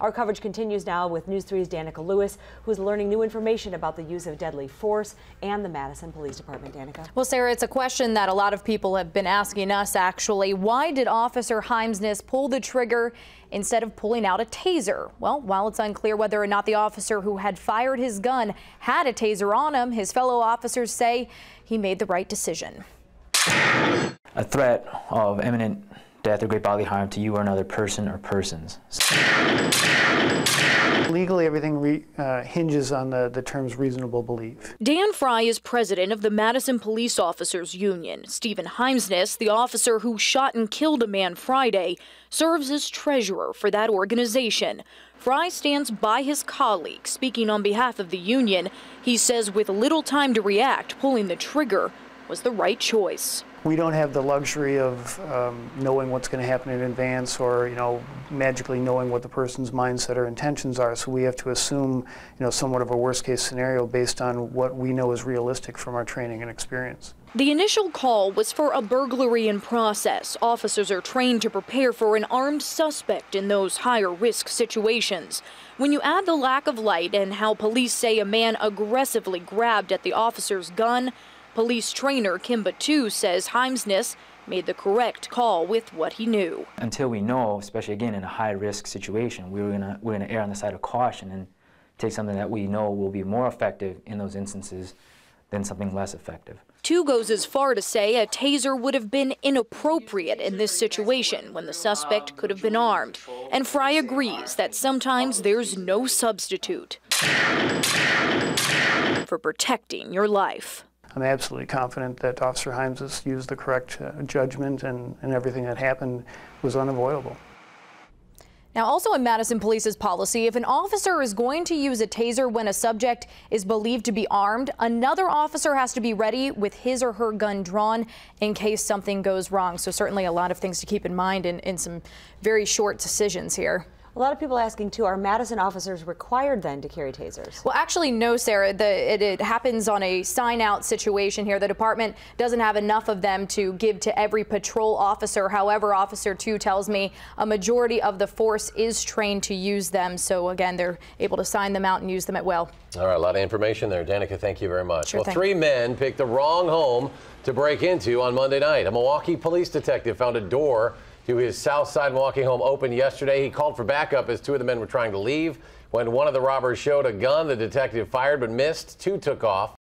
Our coverage continues now with News 3's Dannika Lewis, who's learning new information about the use of deadly force and the Madison Police Department. Dannika. Well, Sarah, it's a question that a lot of people have been asking us, actually. Why did Officer Heimsness pull the trigger instead of pulling out a taser? Well, while it's unclear whether or not the officer who had fired his gun had a taser on him, his fellow officers say he made the right decision. A threat of imminent death or great bodily harm to you or another person or persons. Legally, everything hinges on the terms reasonable belief. Dan Fry is president of the Madison Police Officers Union. Stephen Heimsness, the officer who shot and killed a man Friday, serves as treasurer for that organization. Fry stands by his colleague. Speaking on behalf of the union, he says with little time to react, pulling the trigger was the right choice. We don't have the luxury of knowing what's going to happen in advance, or magically knowing what the person's mindset or intentions are. So we have to assume somewhat of a worst-case scenario based on what we know is realistic from our training and experience. The initial call was for a burglary in process. Officers are trained to prepare for an armed suspect in those higher-risk situations. When you add the lack of light and how police say a man aggressively grabbed at the officer's gun, police trainer Kim Batu says Heimsness made the correct call with what he knew. Until we know, especially again in a high-risk situation, we're gonna err on the side of caution and take something that we know will be more effective in those instances than something less effective. Tu goes as far to say a taser would have been inappropriate in this situation when the suspect could have been armed. And Fry agrees that sometimes there's no substitute for protecting your life. I'm absolutely confident that Officer Heimsness used the correct judgment, and everything that happened was unavoidable. Now, also in Madison Police's policy, if an officer is going to use a taser when a subject is believed to be armed, another officer has to be ready with his or her gun drawn in case something goes wrong. So certainly a lot of things to keep in mind in some very short decisions here. A lot of people asking, too, are Madison officers required then to carry tasers? Well, actually, no, Sarah. It happens on a sign-out situation here. The department doesn't have enough of them to give to every patrol officer. However, Officer 2 tells me a majority of the force is trained to use them. So, again, they're able to sign them out and use them at will. All right, a lot of information there. Dannika, thank you very much. Sure thing. 3 men picked the wrong home to break into on Monday night. A Milwaukee police detective found a door to his Southside Milwaukee home opened yesterday. He called for backup as 2 of the men were trying to leave. When one of the robbers showed a gun, the detective fired but missed. 2 took off.